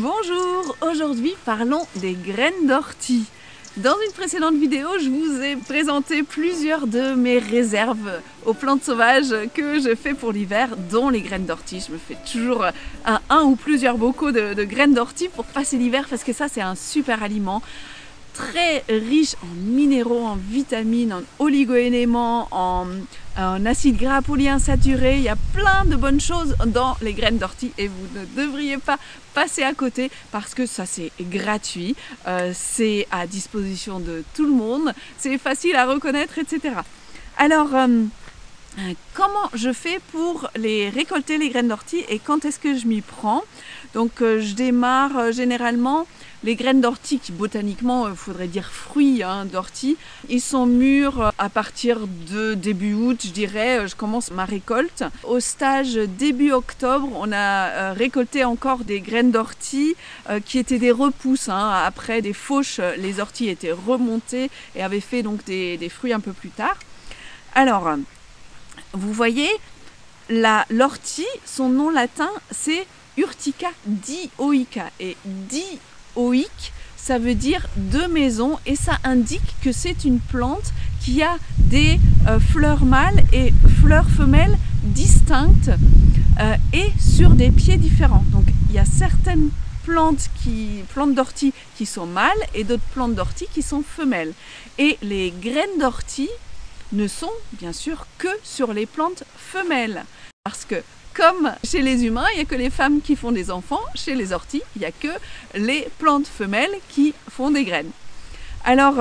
Bonjour, aujourd'hui parlons des graines d'ortie. Dans une précédente vidéo, je vous ai présenté plusieurs de mes réserves aux plantes sauvages que je fais pour l'hiver, dont les graines d'ortie. Je me fais toujours un ou plusieurs bocaux de graines d'ortie pour passer l'hiver parce que ça c'est un super aliment. Très riche en minéraux, en vitamines, en oligo-éléments, en acides gras polyinsaturés. Il y a plein de bonnes choses dans les graines d'ortie et vous ne devriez pas passer à côté parce que ça c'est gratuit, c'est à disposition de tout le monde, c'est facile à reconnaître, etc. Alors, comment je fais pour les récolter les graines d'ortie et quand est-ce que je m'y prends? Donc je démarre généralement les graines d'ortie qui botaniquement, il faudrait dire fruits d'ortie, ils sont mûrs à partir de début août, je dirais, je commence ma récolte. Au stage début octobre, on a récolté encore des graines d'ortie qui étaient des repousses. Après des fauches, les orties étaient remontées et avaient fait donc des fruits un peu plus tard. Alors, vous voyez, l'ortie, son nom latin, c'est Urtica dioica. Et dioïque, ça veut dire de maison et ça indique que c'est une plante qui a des fleurs mâles et fleurs femelles distinctes et sur des pieds différents. Donc il y a certaines plantes d'ortie qui sont mâles et d'autres plantes d'ortie qui sont femelles. Et les graines d'ortie ne sont bien sûr que sur les plantes femelles. Parce que comme chez les humains, il n'y a que les femmes qui font des enfants, chez les orties, il n'y a que les plantes femelles qui font des graines. Alors,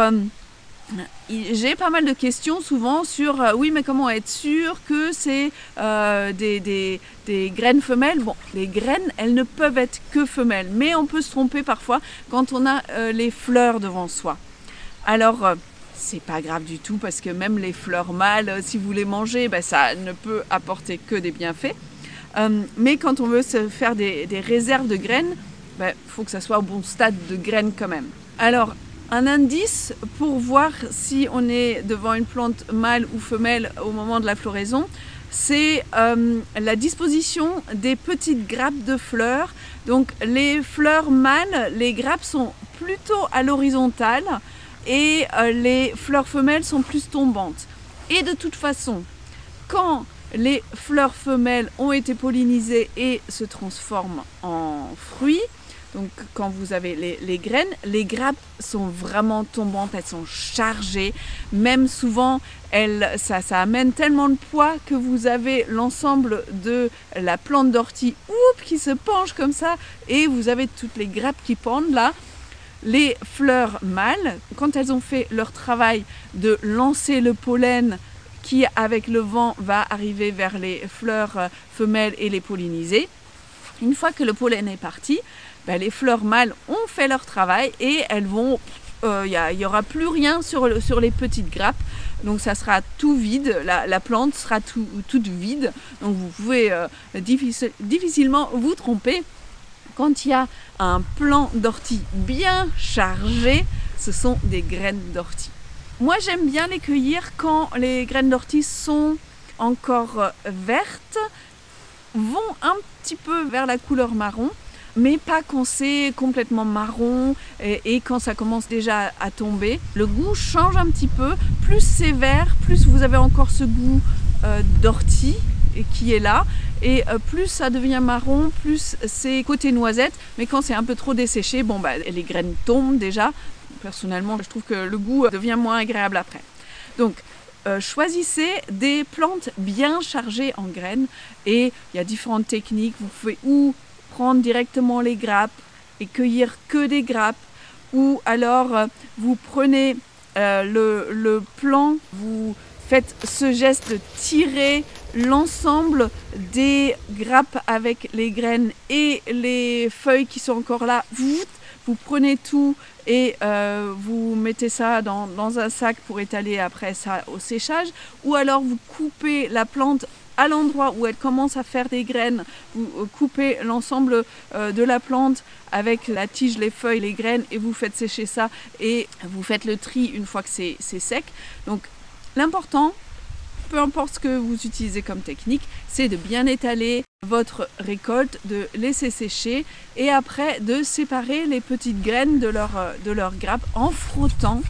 j'ai pas mal de questions souvent sur oui, mais comment être sûr que c'est des graines femelles? Bon, les graines, elles ne peuvent être que femelles, mais on peut se tromper parfois quand on a les fleurs devant soi. Alors, c'est pas grave du tout parce que même les fleurs mâles, si vous les mangez, ça ne peut apporter que des bienfaits. Mais quand on veut se faire des réserves de graines, faut que ça soit au bon stade de graines quand même. Alors, un indice pour voir si on est devant une plante mâle ou femelle au moment de la floraison, c'est la disposition des petites grappes de fleurs. Donc les fleurs mâles, les grappes sont plutôt à l'horizontale et les fleurs femelles sont plus tombantes. Et de toute façon, quand les fleurs femelles ont été pollinisées et se transforment en fruits, donc quand vous avez les graines, les grappes sont vraiment tombantes, elles sont chargées, même souvent ça amène tellement de poids que vous avez l'ensemble de la plante d'ortie qui se penche comme ça et vous avez toutes les grappes qui pendent là. Les fleurs mâles, quand elles ont fait leur travail de lancer le pollen qui, avec le vent, va arriver vers les fleurs femelles et les polliniser. Une fois que le pollen est parti, les fleurs mâles ont fait leur travail et elles vont, il n'y aura plus rien sur les petites grappes. Donc ça sera tout vide, la plante sera toute vide. Donc vous pouvez difficilement vous tromper. Quand il y a un plant d'ortie bien chargé, ce sont des graines d'ortie. Moi, j'aime bien les cueillir quand les graines d'ortie sont encore vertes, vont un petit peu vers la couleur marron, mais pas quand c'est complètement marron et quand ça commence déjà à tomber. Le goût change un petit peu, plus c'est vert, plus vous avez encore ce goût d'ortie qui est là, et plus ça devient marron, plus c'est côté noisette, mais quand c'est un peu trop desséché, les graines tombent déjà. Personnellement, je trouve que le goût devient moins agréable après. Donc, choisissez des plantes bien chargées en graines et il y a différentes techniques. Vous pouvez ou prendre directement les grappes et cueillir que des grappes ou alors vous prenez le plant, vous faites ce geste de tirer l'ensemble des grappes avec les graines et les feuilles qui sont encore là. Vous prenez tout et vous mettez ça dans un sac pour étaler après ça au séchage. Ou alors vous coupez la plante à l'endroit où elle commence à faire des graines. Vous coupez l'ensemble de la plante avec la tige, les feuilles, les graines et vous faites sécher ça et vous faites le tri une fois que c'est sec. Donc l'important, peu importe ce que vous utilisez comme technique, c'est de bien étaler votre récolte, de laisser sécher et après de séparer les petites graines de leur grappe en frottant.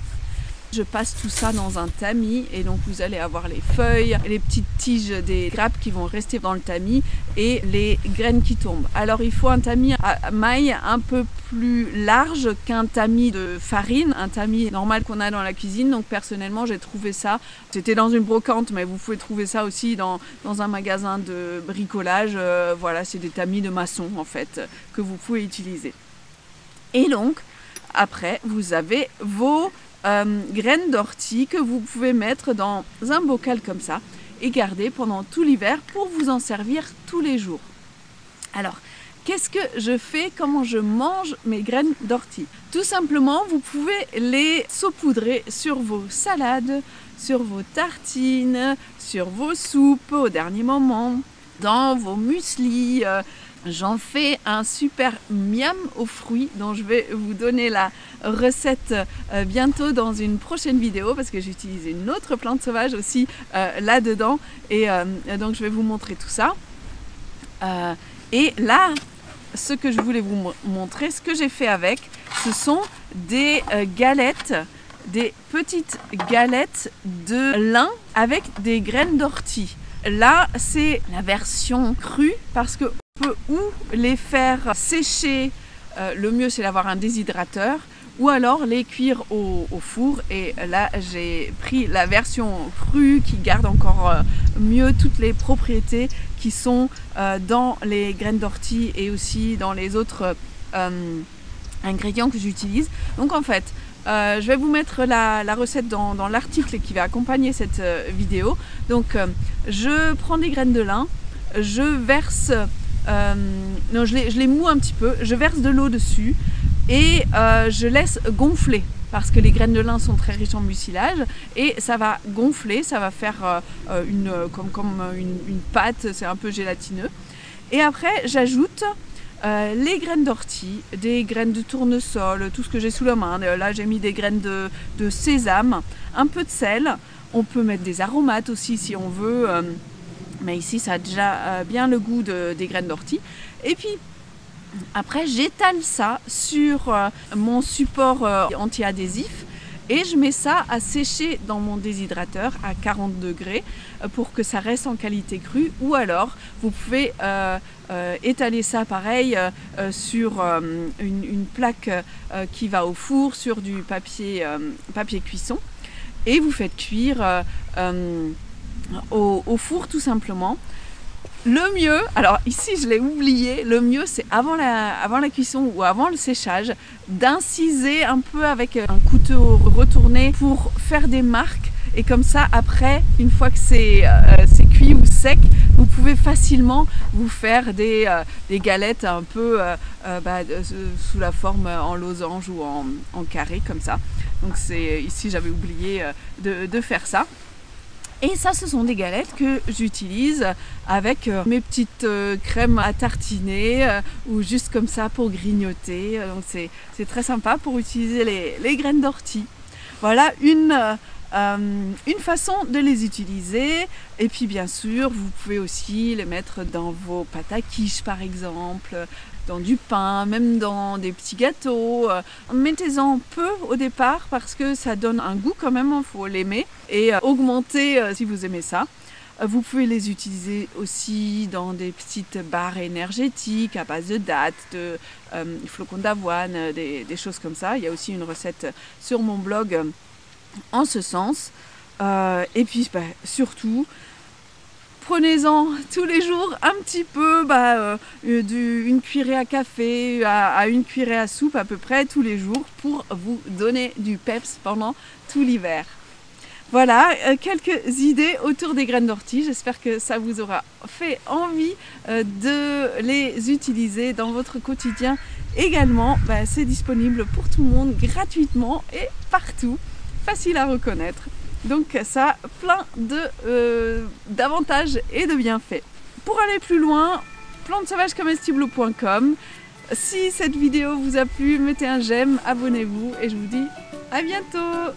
Je passe tout ça dans un tamis et donc vous allez avoir les feuilles, les petites tiges des grappes qui vont rester dans le tamis et les graines qui tombent. Alors il faut un tamis à maille un peu plus large qu'un tamis de farine, un tamis normal qu'on a dans la cuisine. Donc personnellement j'ai trouvé ça, c'était dans une brocante mais vous pouvez trouver ça aussi dans un magasin de bricolage. Voilà, c'est des tamis de maçon en fait que vous pouvez utiliser. Et donc après vous avez vos graines d'ortie que vous pouvez mettre dans un bocal comme ça et garder pendant tout l'hiver pour vous en servir tous les jours. Alors, qu'est-ce que je fais? Comment je mange mes graines d'ortie? Tout simplement, vous pouvez les saupoudrer sur vos salades, sur vos tartines, sur vos soupes au dernier moment, dans vos mueslis. J'en fais un super miam aux fruits dont je vais vous donner la recette bientôt dans une prochaine vidéo parce que j'utilise une autre plante sauvage aussi là-dedans et donc je vais vous montrer tout ça. Et là, ce que je voulais vous montrer, ce que j'ai fait avec, ce sont des galettes, des petites galettes de lin avec des graines d'ortie. Là, c'est la version crue parce que peut ou les faire sécher, le mieux c'est d'avoir un déshydrateur, ou alors les cuire au four. Et là j'ai pris la version crue qui garde encore mieux toutes les propriétés qui sont dans les graines d'ortie et aussi dans les autres ingrédients que j'utilise. Donc en fait, je vais vous mettre la recette dans l'article qui va accompagner cette vidéo. Donc je prends des graines de lin, je verse non, je les moue un petit peu, je verse de l'eau dessus et je laisse gonfler parce que les graines de lin sont très riches en mucilage et ça va gonfler, ça va faire comme une pâte, c'est un peu gélatineux. Et après j'ajoute les graines d'ortie, des graines de tournesol, tout ce que j'ai sous la main. Là j'ai mis des graines de sésame, un peu de sel, on peut mettre des aromates aussi si on veut. Mais ici ça a déjà bien le goût des graines d'ortie. Et puis après j'étale ça sur mon support anti-adhésif et je mets ça à sécher dans mon déshydrateur à 40 degrés pour que ça reste en qualité crue. Ou alors vous pouvez étaler ça pareil sur une plaque qui va au four sur du papier cuisson et vous faites cuire au four tout simplement. Le mieux, alors ici je l'ai oublié, le mieux c'est avant la cuisson ou avant le séchage d'inciser un peu avec un couteau retourné pour faire des marques et comme ça après, une fois que c'est cuit ou sec, vous pouvez facilement vous faire des galettes un peu sous la forme en losange ou en carré comme ça. Donc ici j'avais oublié de faire ça. Et ça, ce sont des galettes que j'utilise avec mes petites crèmes à tartiner ou juste comme ça pour grignoter. Donc c'est très sympa pour utiliser les graines d'ortie. Voilà une façon de les utiliser. Et puis bien sûr, vous pouvez aussi les mettre dans vos pâtes à quiche par exemple, dans du pain, même dans des petits gâteaux. Mettez-en peu au départ parce que ça donne un goût quand même, il faut l'aimer et augmenter si vous aimez ça. Vous pouvez les utiliser aussi dans des petites barres énergétiques à base de dattes, de flocons d'avoine, des choses comme ça. Il y a aussi une recette sur mon blog en ce sens. Et puis surtout, prenez-en tous les jours un petit peu, une cuillerée à café à une cuillerée à soupe à peu près tous les jours pour vous donner du peps pendant tout l'hiver. Voilà, quelques idées autour des graines d'ortie. J'espère que ça vous aura fait envie de les utiliser dans votre quotidien également. C'est disponible pour tout le monde gratuitement et partout, facile à reconnaître. Donc ça a plein d'avantages et de bienfaits. Pour aller plus loin, plantesauvagescomestibles.com. Si cette vidéo vous a plu, mettez un j'aime, abonnez-vous et je vous dis à bientôt.